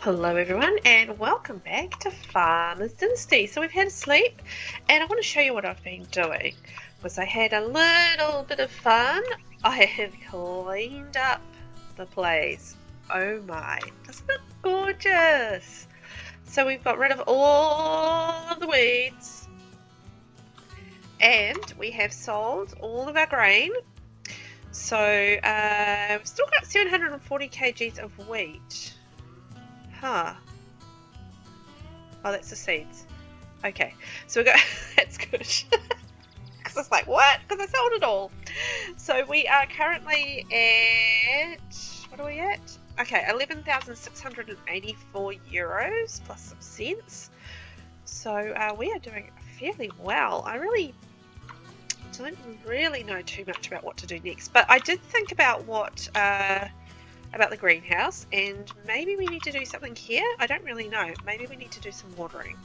Hello everyone and welcome back to Farmer's Dynasty. So we've had a sleep and I want to show you what I've been doing because I had a little bit of fun. I have cleaned up the place. Oh my, doesn't it look gorgeous? So we've got rid of all of the weeds and we have sold all of our grain. So we've still got 740 kgs of wheat. Huh. Oh, that's the seeds. Okay, so we got that's good. Because I was like, what? Because I sold it all. So we are currently at, what are we at? Okay, 11,684 euros plus some cents. So we are doing fairly well. I really don't really know too much about what to do next, but I did think about what about the greenhouse, and maybe we need to do something here. I don't really know. Maybe we need to do some watering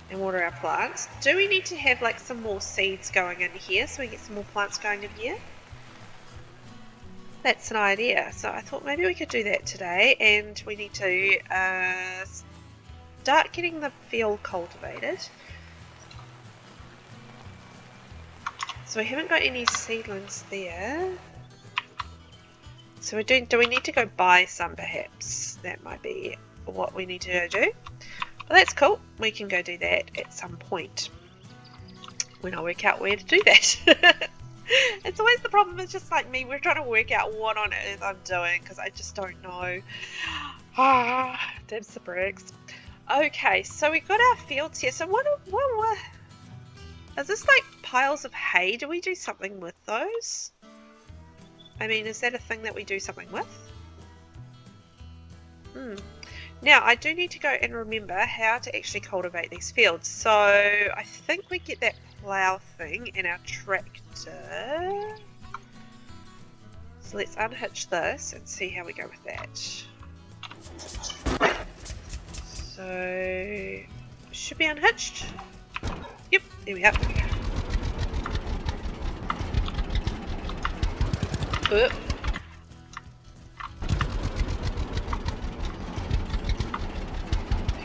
and water our plants. Do we need to have like some more seeds going in here so we get some more plants going in here? That's an idea. So I thought maybe we could do that today, and we need to start getting the field cultivated. So we haven't got any seedlings there. So do we need to go buy some perhaps? That might be what we need to go do. But that's cool. We can go do that at some point when I work out where to do that. It's always the problem. It's just like me. We're trying to work out what on earth I'm doing because I just don't know. Dibs the bricks. Okay, so we've got our fields here. So what is this like piles of hay? Do we do something with those? I mean, is that a thing that we do something with? Now, I do need to go and remember how to actually cultivate these fields. So, I think we get that plough thing in our tractor. So, let's unhitch this and see how we go with that. So, should be unhitched. Yep, there we are. Oop.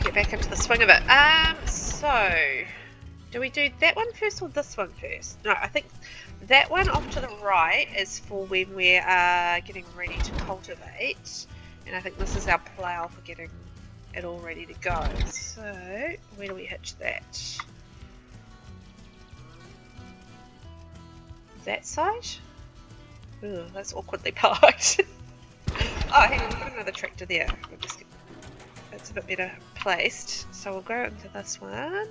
Get back into the swing of it. So do we do that one first or this one first? No, I think that one off to the right is for when we're getting ready to cultivate, and I think this is our plough for getting it all ready to go. So where do we hitch that? That side? Ooh, that's awkwardly parked. Oh, hang on, we've got another tractor there. That's a bit better placed. So we'll go into this one.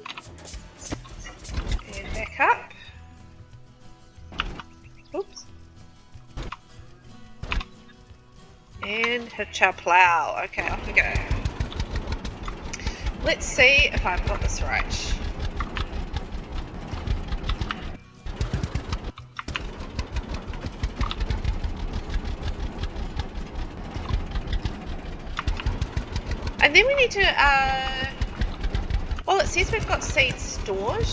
And back up. Oops. And hitch our plough. Okay, off we go. Let's see if I've got this right. And then we need to, well, it says we've got seeds stored,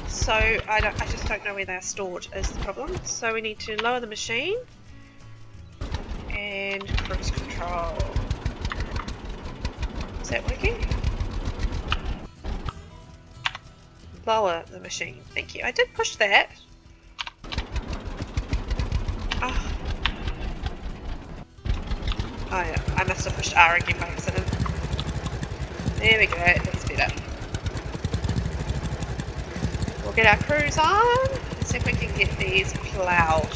so I just don't know where they're stored is the problem. So we need to lower the machine and cruise control. Is that working? Lower the machine. Thank you. I did push that. Oh yeah, I must have pushed R again by accident. There we go, that's better. We'll get our crews on and see if we can get these ploughed.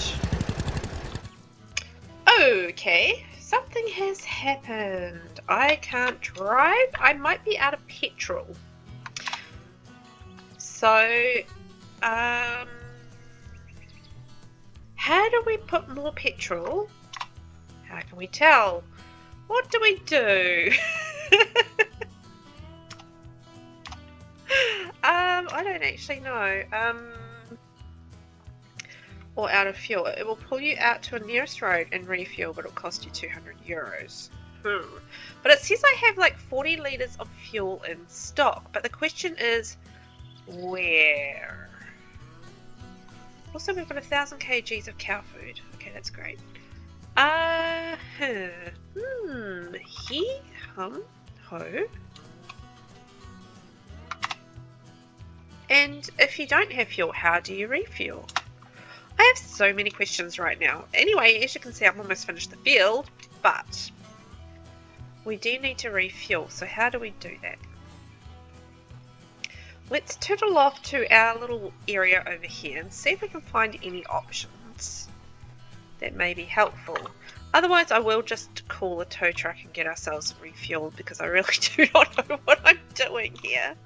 Okay, something has happened. I can't drive. I might be out of petrol. So, how do we put more petrol? How can we tell? What do we do? I don't actually know. Or out of fuel. It will pull you out to a nearest road and refuel, but it'll cost you 200 euros. But it says I have like 40 litres of fuel in stock. But the question is, where? Also, we've got 1,000 kgs of cow food. Okay, that's great. I He, hum, ho. And if you don't have fuel, how do you refuel? I have so many questions right now. Anyway, as you can see, I've almost finished the field, but we do need to refuel. So how do we do that? Let's turtle off to our little area over here and see if we can find any options that may be helpful. Otherwise, I will just call a tow truck and get ourselves refueled because I really do not know what I'm doing here.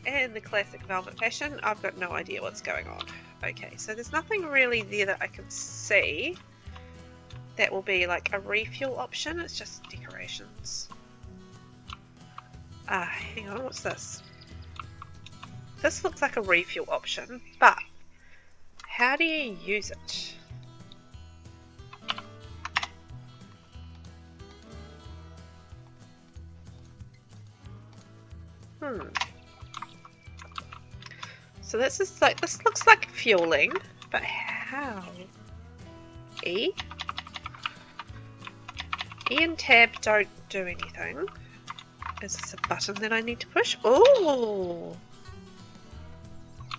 In the classic Velvet fashion, I've got no idea what's going on. Okay, so there's nothing really there that I can see that will be like a refuel option. It's just decorations. Hang on, what's this? This looks like a refuel option, but how do you use it? So this is like, this looks like fueling, but how? E? E and tab don't do anything. Is this a button that I need to push? Oh!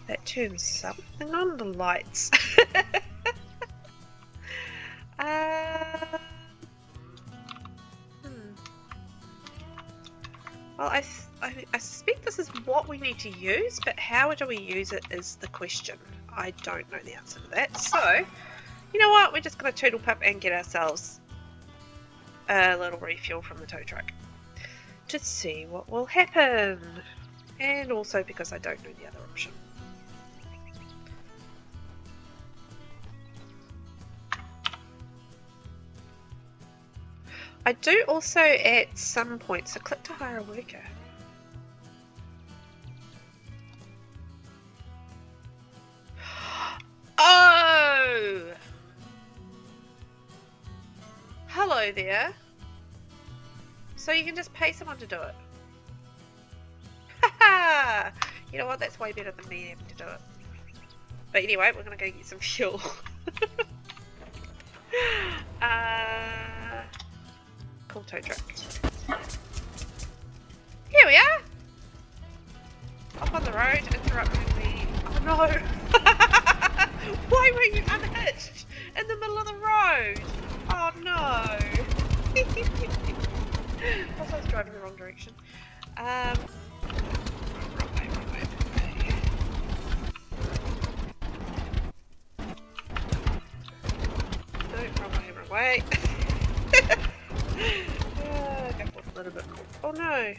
That turns something on, the lights. Well, I suspect this is what we need to use, but how do we use it is the question. I don't know the answer to that. So, you know what? We're just going to toodle pip and get ourselves a little refuel from the tow truck to see what will happen. And also because I don't know the other option. I do also at some point, so click to hire a worker. Oh! Hello there. So you can just pay someone to do it. Haha! You know what, that's way better than me having to do it. But anyway, we're gonna go get some fuel. Cool tow truck. Here we are! Off on the road, interrupting the... Oh no! Why were you unhitched in the middle of the road? Oh no! Also, I was driving the wrong direction. Wrong way. Go forth a little bit more. Oh no!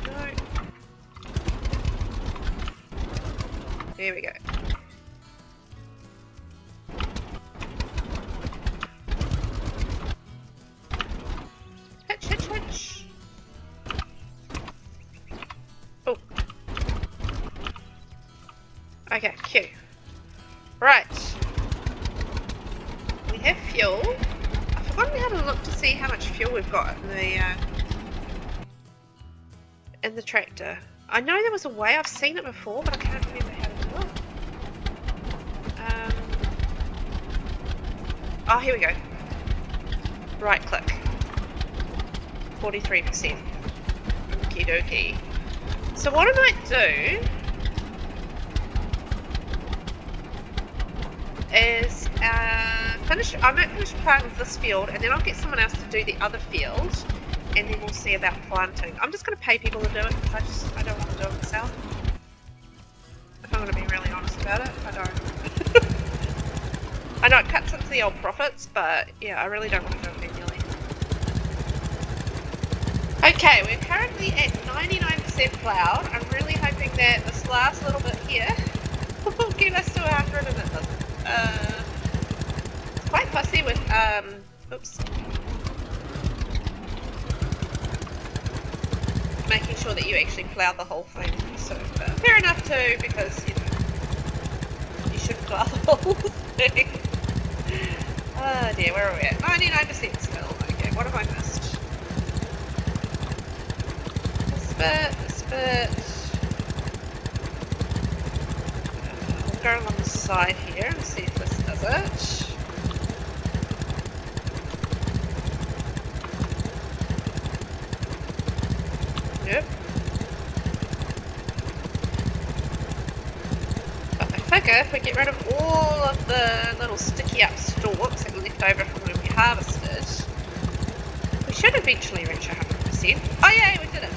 No. There we go. Hitch, hitch, hitch. Oh. Okay, cue. Right. We have fuel. I've forgotten how to look to see how much fuel we've got in the tractor. I know there was a way, I've seen it before, but I can't remember how to do it. Oh, here we go. Right click. 43%. Okie dokie. So what I might do is I might finish planting this field and then I'll get someone else to do the other field and then we'll see about planting. I'm just going to pay people to do it because I don't want to do it myself. If I'm going to be really honest about it, I don't. I know it cuts into the old profits, but yeah, I really don't want to do it manually. Okay, we're currently at 99% ploughed. I'm really hoping that this last little bit here will get us to 100 and it doesn't. It's quite fussy with, oops. Making sure that you actually plough the whole thing. So, fair enough too, because, you know, you should plough the whole thing. Oh dear, where are we at? 99% still. Okay, what have I missed? This bit, this bit. go along the side here and see if this does it. Yep. But I figure if we get rid of all of the little sticky up stalks that were left over from when we harvested, we should eventually reach 100%. Oh yay, we did it!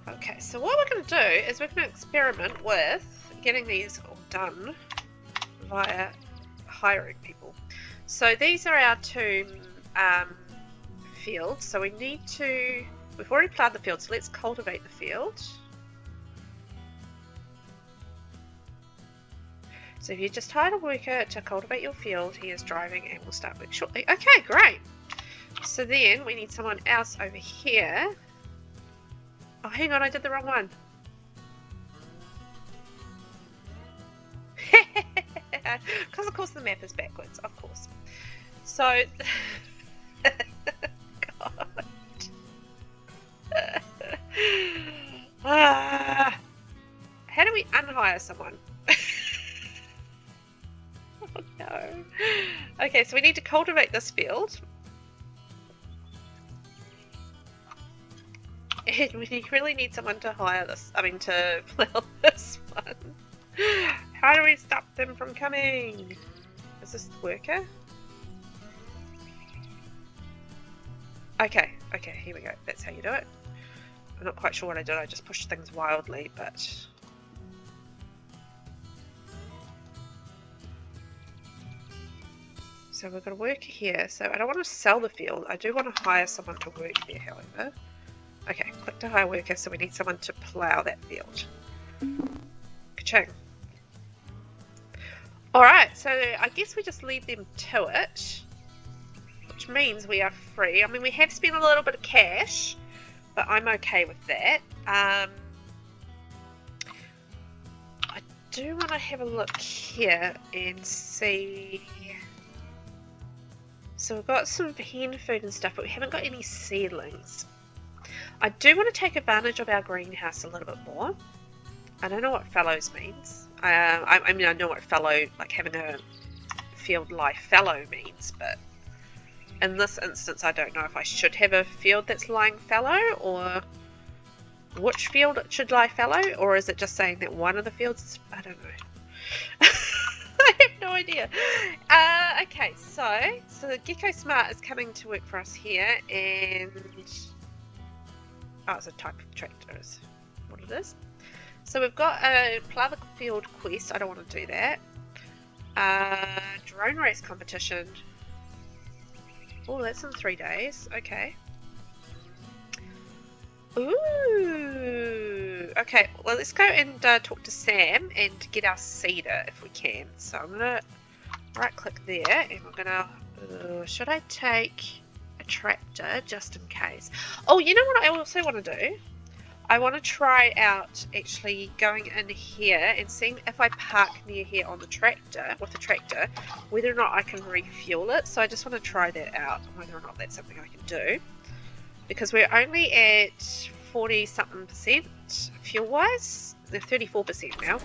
Okay, so what we're going to do is we're going to experiment with getting these all done via hiring people. So these are our two fields. So we need to, we've already planted the field, so let's cultivate the field. So if you just hired a worker to cultivate your field, he is driving and will start work shortly. Okay, great. So then we need someone else over here. Oh, hang on, I did the wrong one. Because of course the map is backwards, of course. So, God. How do we unhire someone? Oh no. Okay, so we need to cultivate this field. And we really need someone to hire this, to plow this one. How do we stop them from coming? Is this the worker? Okay, here we go. That's how you do it. I'm not quite sure what I did. I just pushed things wildly, but... So we've got a worker here. So I don't want to sell the field. I do want to hire someone to work there, however. Okay, click to hire worker, so we need someone to plough that field. Ka-ching. Alright, so I guess we just leave them to it, which means we are free. I mean, we have spent a little bit of cash, but I'm okay with that. I do want to have a look here and see... So we've got some hen food and stuff, but we haven't got any seedlings. I do want to take advantage of our greenhouse a little bit more. I don't know what fallows means. I mean, I know what fallow, like having a field lie fallow means, but in this instance, I don't know if I should have a field that's lying fallow, or which field it should lie fallow, or is it just saying that one of the fields? I don't know. I have no idea. Okay, so the Gecko Smart is coming to work for us here, and oh, it's a type of tractor is what it is. So we've got a plough the field quest. I don't want to do that. Drone race competition. Oh, that's in 3 days. Okay. Ooh. Okay, well, let's go and talk to Sam and get our seeder if we can. So I'm going to right click there, and we're going to... should I take a tractor just in case? Oh, you know what I also want to do? I want to try out actually going in here and seeing if I park near here on the tractor, with the tractor, whether or not I can refuel it. So I just want to try that out, whether or not that's something I can do. Because we're only at 40-something% fuel-wise. They're 34% now.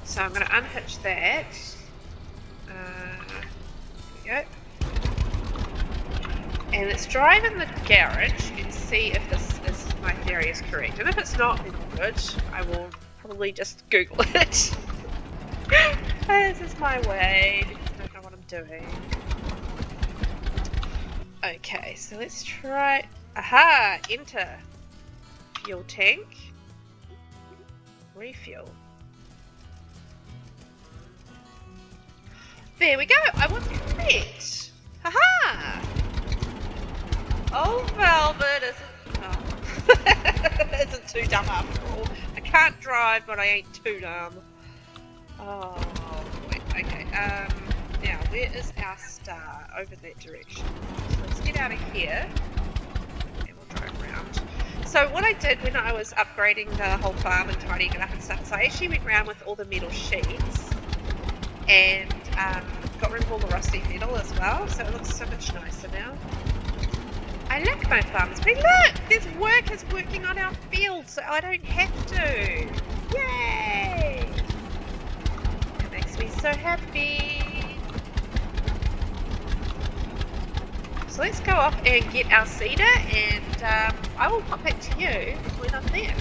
So I'm going to unhitch that. There we go. And let's drive in the garage and see if my theory is correct. And if it's not, then good. I will probably just Google it. This is my way. I don't know what I'm doing. Okay, so let's try... Aha! Enter. Fuel tank. Refuel. There we go! I was correct! Haha! Oh, Velvet isn't too dumb after all. I can't drive, but I ain't too dumb. Oh, wait, okay. Now, where is our star? Over that direction. So let's get out of here. And we'll drive around. So what I did when I was upgrading the whole farm and tidying it up and stuff, so I actually went around with all the metal sheets and got rid of all the rusty metal as well, so it looks so much nicer now. I like my farms. But look, there's workers working on our field, so I don't have to. Yay! It makes me so happy. So let's go off and get our cedar, and I will pop back to you when I'm there.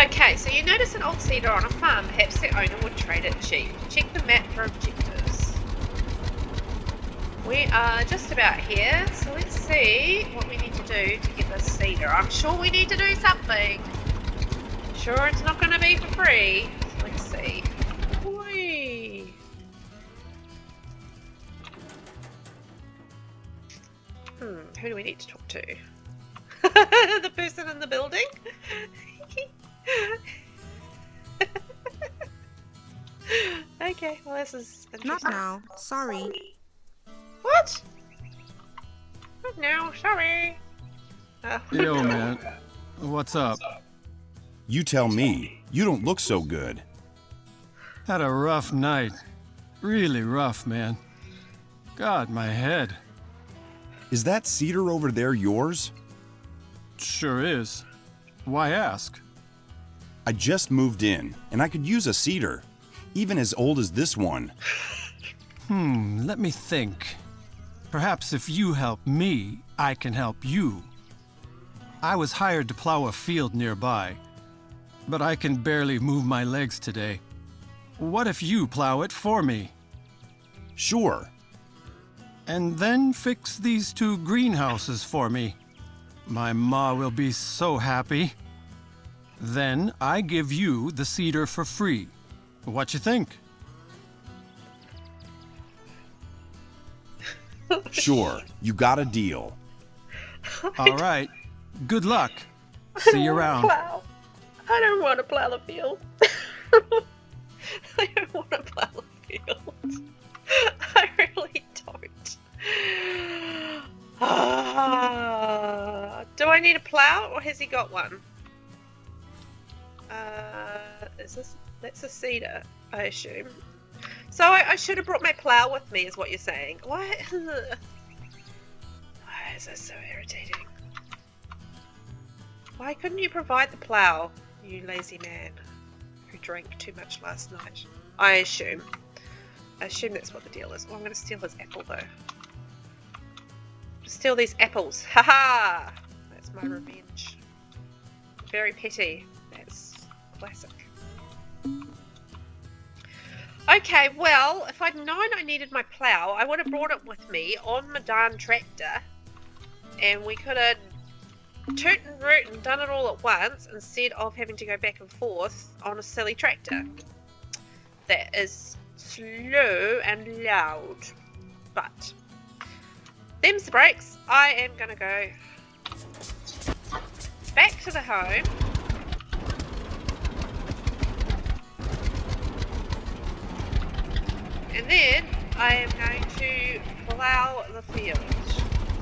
Okay, so you notice an old cedar on a farm. Perhaps the owner would trade it cheap. Check the map for objectives. We are just about here, so let's see what we need to do to get this cedar. I'm sure we need to do something. Sure, it's not going to be for free. Let's see. Whee! Who do we need to talk to? The person in the building? Okay, well this is interesting. Not now, sorry. What? Not now, sorry. Yo, man. What's up? You tell me. You don't look so good. Had a rough night. Really rough, man. God, my head. Is that cedar over there yours? Sure is. Why ask? I just moved in, and I could use a cedar, even as old as this one. Let me think. Perhaps if you help me, I can help you. I was hired to plow a field nearby, but I can barely move my legs today. What if you plow it for me? Sure. And then fix these 2 greenhouses for me. My ma will be so happy. Then I give you the cedar for free. What you think? Sure, you got a deal. All right. Good luck. See you around. Plow. I don't want to plow the field. I don't want to plow the field. I really don't. Do I need a plow, or has he got one? That's a cedar, I assume. So I should have brought my plow with me, is what you're saying. Why is this so irritating? Why couldn't you provide the plow, you lazy man who drank too much last night? I assume that's what the deal is. Oh, I'm going to steal his apple though. Steal these apples. Haha! That's my revenge. Very petty. That's classic. Okay, well, if I'd known I needed my plow, I would have brought it with me on my darn tractor, and we could have toot and root and done it all at once instead of having to go back and forth on a silly tractor that is slow and loud. But them's the breaks. I am gonna go back to the home. And then I am going to plough the field.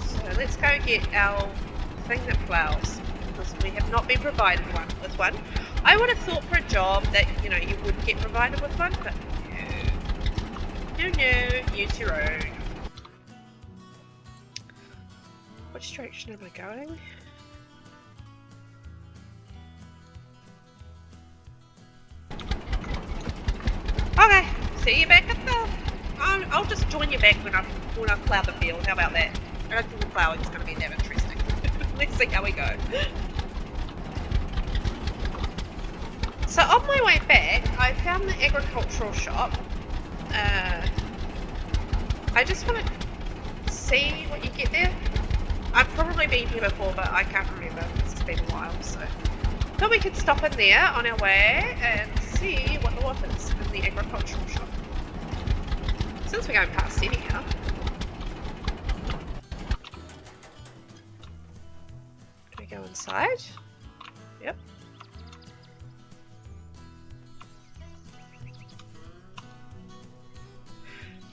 So let's go get our thing that ploughs, because we have not been provided with one. I would have thought for a job that, you know, you would get provided with one, but no, use your own. Which direction am I going? Okay, see you back at the... I'll just join you back when I plough the field. How about that? I don't think the ploughing's going to be that interesting. Let's see how we go. So on my way back, I found the agricultural shop. I just want to see what you get there. I've probably been here before, but I can't remember. It's been a while, so... Thought we could stop in there on our way and see what the what is in the agricultural shop. Since we're going past anyhow. Can we go inside? Yep.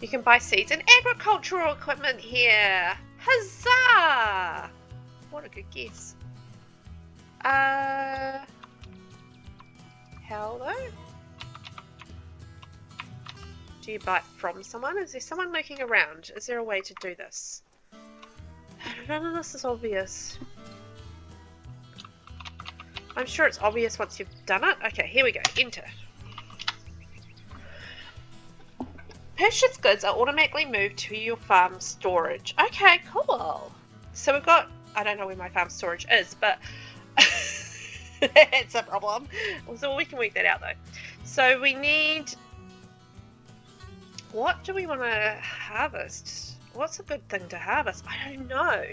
You can buy seeds and agricultural equipment here. Huzzah! What a good guess. How though? Do you buy it from someone? Is there someone lurking around? Is there a way to do this? None of this is obvious. I'm sure it's obvious once you've done it. Okay, here we go. Enter. Purchased goods are automatically moved to your farm storage. Okay, cool. So we've got, I don't know where my farm storage is, but it's a problem. So we can work that out though. So we need, what do we want to harvest? What's a good thing to harvest? I don't know.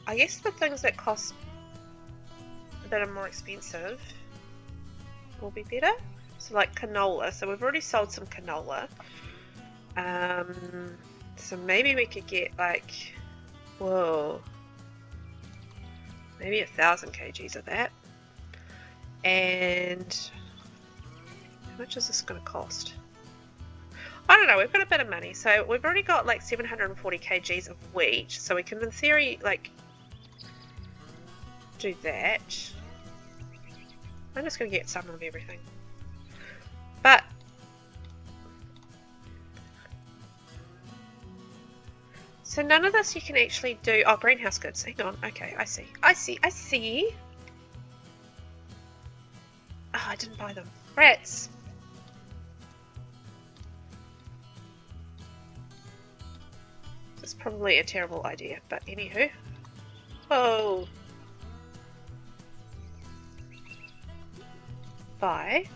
I guess the things that cost, that are more expensive will be better. So like canola. So we've already sold some canola. So maybe we could get like, whoa, maybe 1,000 kgs of that. And how much is this going to cost? I don't know, we've got a bit of money. So we've already got like 740 kgs of wheat. So we can in theory like do that. I'm just going to get some of everything. But so none of this you can actually do. Oh, greenhouse goods. Hang on. Okay, I see. Oh, I didn't buy them. Rats. That's probably a terrible idea, but anywho. Oh. Buy.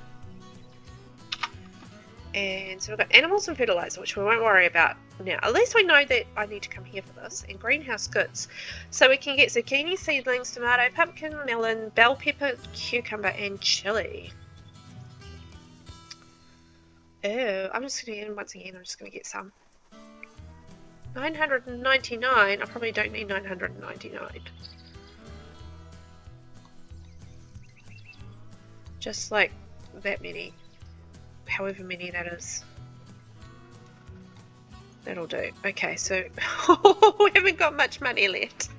And so we've got animals and fertilizer, which we won't worry about now. At least we know that I need to come here for this. And greenhouse goods. So we can get zucchini, seedlings, tomato, pumpkin, melon, bell pepper, cucumber, and chili. Oh, I'm just going to, once again, I'm just going to get some. 999. I probably don't need 999. Just like that many. However many that is. That'll do. Okay, so we haven't got much money left.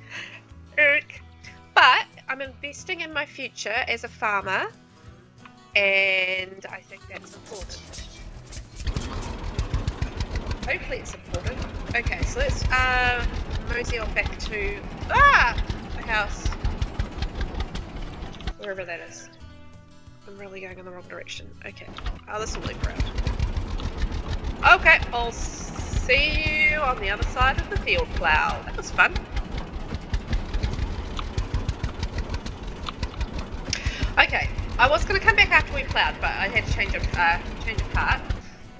But I'm investing in my future as a farmer, and I think that's important. Hopefully it's important. Okay, so let's mosey on back to the house. Wherever that is. I'm really going in the wrong direction. Okay. Oh, this will loop around. Okay, I'll see you on the other side of the field plow. That was fun. Okay, I was going to come back after we plowed, but I had to change a part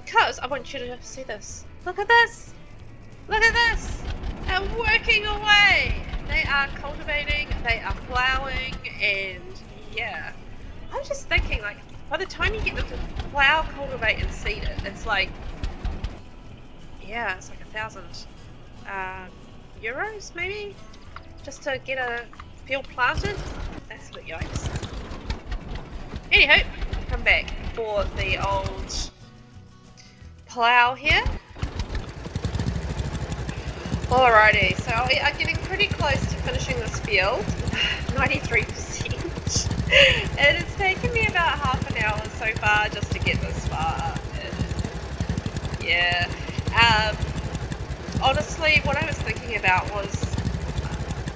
because I want you to see this. Look at this. Look at this. They're working away. They are cultivating. They are plowing, and yeah. I was just thinking, like, by the time you get them to plow, cultivate, and seed it, it's like, yeah, it's like 1,000 euros, maybe, just to get a field planted. That's a bit yikes. Anywho, come back for the old plow here. Alrighty, so I'm getting pretty close to finishing this field, 93%. It has taken me about half an hour so far just to get this far. Yeah. Honestly, what I was thinking about was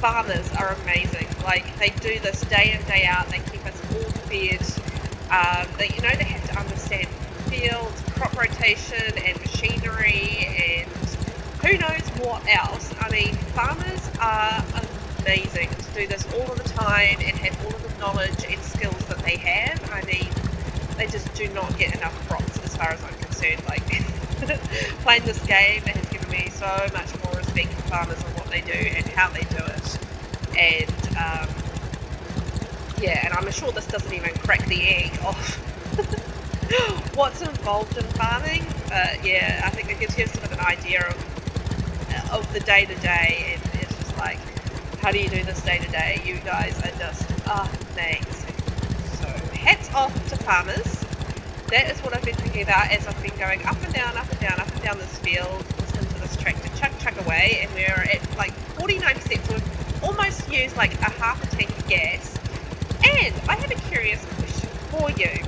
farmers are amazing. Like, they do this day in, day out. They keep us all fed. They have to understand fields, crop rotation, and machinery, and who knows what else. I mean, farmers are amazing to do this all of the time and have all of the knowledge and skills that they have. I mean, they just do not get enough props as far as I'm concerned. Like, playing this game has given me so much more respect for farmers and what they do and how they do it. And yeah, and I'm sure this doesn't even crack the egg of what's involved in farming, but yeah, I think it gives you sort of an idea of the day-to-day, and it's just like, how do you do this day-to-day? You guys are just amazing. So hats off to farmers. That is what I've been thinking about as I've been going up and down, up and down, up and down this field, listening to this tractor chuck away, and we're at like 49%, so we've almost used like a half a tank of gas. And I have a curious question for you.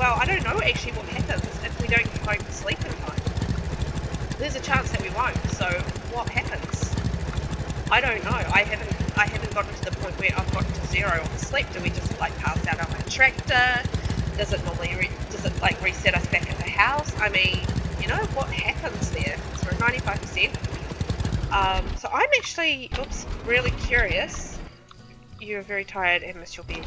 well, I don't know actually what happens if we don't get home to sleep in time. There's a chance that we won't, so what happens? I don't know. I haven't gotten to the point where I've gotten to 0 on sleep. Do we just like pass out on my tractor? Does it normally like reset us back at the house? I mean, you know, what happens there? So we're at 95%. So I'm actually, really curious. You're very tired and miss your bed.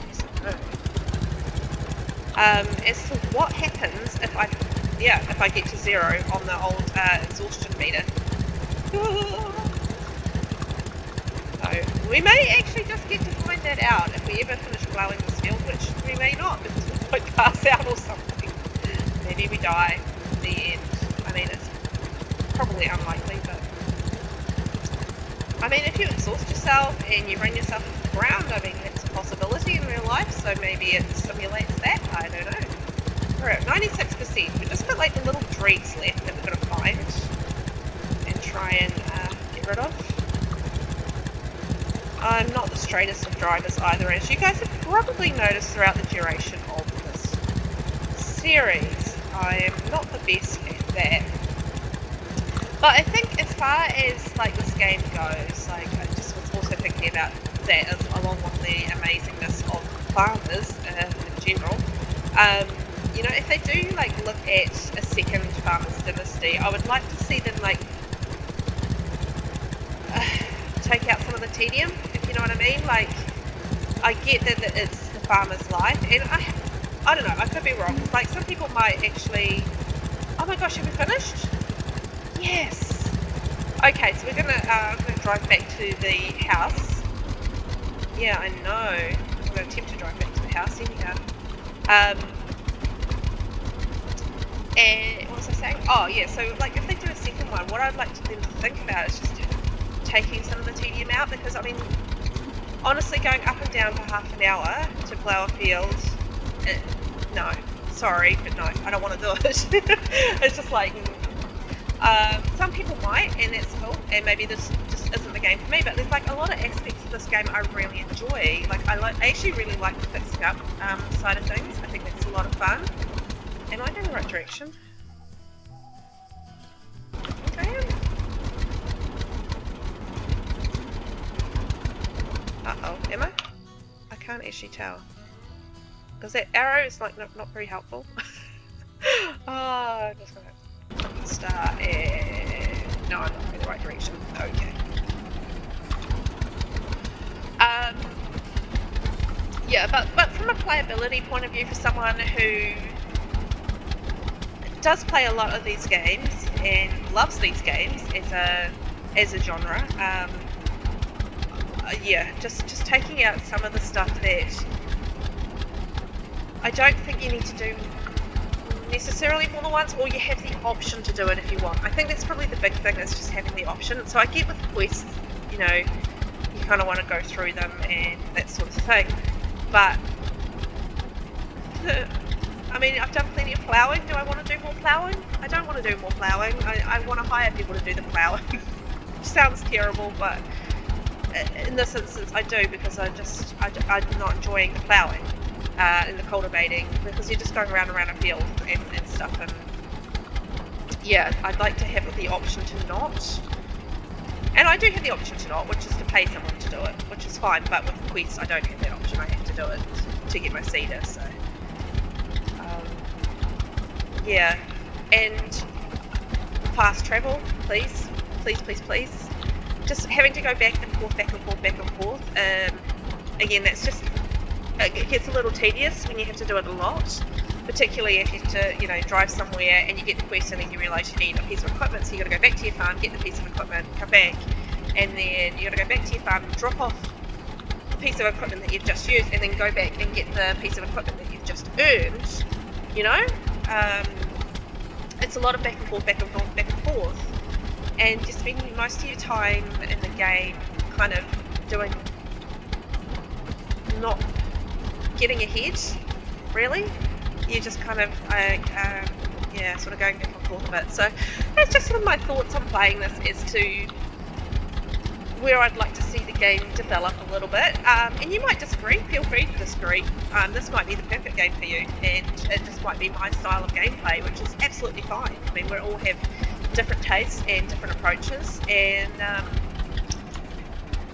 As to what happens if I get to 0 on the old exhaustion meter. So we may actually just get to find that out if we ever finish plowing this field, which we may not because we might pass out or something. Maybe we die in the end. I mean, it's probably unlikely, but I mean, if you exhaust yourself and you run yourself into the ground, I mean, it's a possibility in real life, so maybe it simulates that. I don't know. We're at 96%. We've just got like the little dregs left that we're going to find and try and get rid of. I'm not the straightest of drivers either, as you guys have probably noticed throughout the duration of this series. I am not the best at that. But I think as far as like this game goes, like I just was also thinking about that as along with the amazingness of farmers in general. You know, if they do like look at a second Farmers Dynasty, I would like to see them like take out some of the tedium, if you know what I mean. Like, I get that it's the farmer's life, and I don't know, I could be wrong. Like, some people might actually... Oh my gosh, have we finished? Yes! Okay, so we're gonna drive back to the house. Yeah, I know. I'm gonna attempt to drive back to the house, anyhow. And what was I saying? Oh yeah, so like if they do a second one, what I'd like them to think about is just taking some of the tedium out, because I mean, honestly, going up and down for half an hour to plough a field, no, sorry, but no, I don't want to do it. It's just like, some people might, and that's cool, and maybe this just isn't the game for me, but there's like a lot of aspects of this game I really enjoy. Like, I actually really like the fixing up side of things. I think that's a lot of fun. Am I going the right direction? I am. Uh-oh, am I? I can't actually tell. Because that arrow is like not very helpful. I'm just gonna start and... No, I'm not going the right direction. Okay. Yeah, but from a playability point of view, for someone who does play a lot of these games and loves these games as a genre, yeah, just taking out some of the stuff that I don't think you need to do necessarily more than once, or you have the option to do it if you want. I think that's probably the big thing, is just having the option. So I get with quests, you know, you kind of want to go through them and that sort of thing, but I mean, I've done plenty of ploughing. Do I want to do more ploughing? I don't want to do more ploughing. I want to hire people to do the ploughing. Sounds terrible, but in this instance I do, because I'm not enjoying the ploughing and the cultivating, because you're just going around a field and stuff, and yeah, I'd like to have the option to not. And I do have the option to not, which is to pay someone to do it, which is fine, but with quests I don't have that option. I have to do it to get my cedar, so yeah. And fast travel, please, please, please, please. Just having to go back and forth, back and forth, back and forth. Again, that's just, it gets a little tedious when you have to do it a lot, particularly if you have to, you know, drive somewhere and you get the quest and then you realise you need a piece of equipment, so you got to go back to your farm, get the piece of equipment, come back, and then you got to go back to your farm, drop off the piece of equipment that you've just used, and then go back and get the piece of equipment that you've just earned, you know? It's a lot of back and forth, back and forth, back and forth, and just spending most of your time in the game kind of doing, not getting ahead, really. You're just kind of, yeah, sort of going back and forth a bit. So that's just sort of my thoughts on playing this, as to where I'd like to see the game develop a little bit. And you might disagree, feel free to disagree. This might be the perfect game for you, and it just might be my style of gameplay, which is absolutely fine. I mean, we all have different tastes and different approaches, and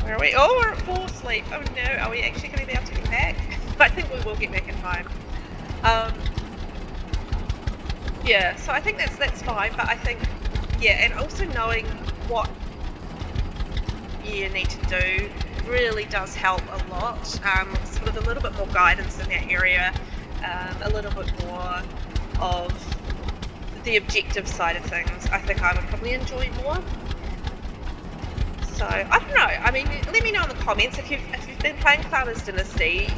where are we? Oh, we're at 4 sleep. Oh no, are we actually going to be able to get back? I think we will get back in time. Yeah, so I think that's fine, but I think, yeah, and also knowing what you need to do really does help a lot. Sort of a little bit more guidance in that area, a little bit more of the objective side of things. I think I would probably enjoy more. So I don't know. I mean, let me know in the comments if you've been playing Farmers Dynasty.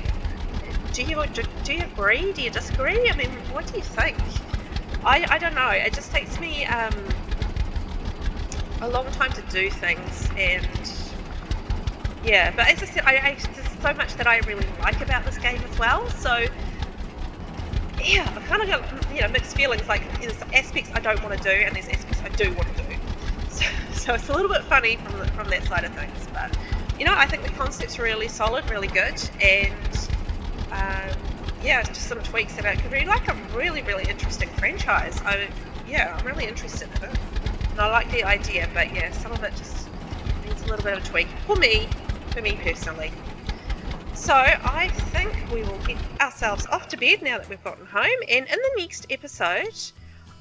Do you agree? Do you disagree? I mean, what do you think? I don't know. It just takes me a long time to do things, and yeah. But as I said, there's so much that I really like about this game as well. So yeah, I kind of got mixed feelings. Like there's aspects I don't want to do, and there's aspects I do want to do. So it's a little bit funny from that side of things. But I think the concept's really solid, really good, and yeah, it's just some tweaks that I could really like. A really, really interesting franchise. I'm really interested in it, and I like the idea. But yeah, some of it just needs a little bit of a tweak for me personally. So I think we will get ourselves off to bed now that we've gotten home. And in the next episode,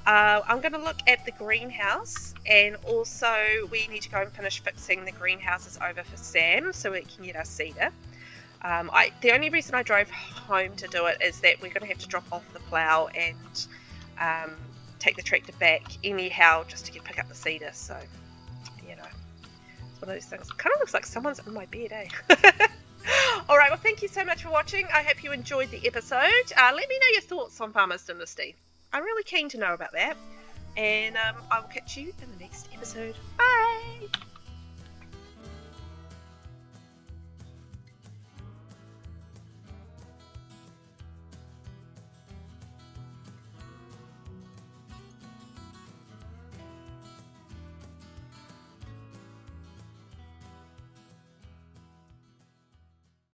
I'm going to look at the greenhouse, and also we need to go and finish fixing the greenhouses over for Sam so we can get our cedar. The only reason I drove home to do it is that we're going to have to drop off the plough and take the tractor back anyhow just to pick up the cedar. So, it's one of those things. It kind of looks like someone's in my bed, eh? Alright, well thank you so much for watching. I hope you enjoyed the episode. Let me know your thoughts on Farmers Dynasty. I'm really keen to know about that. And I will catch you in the next episode. Bye!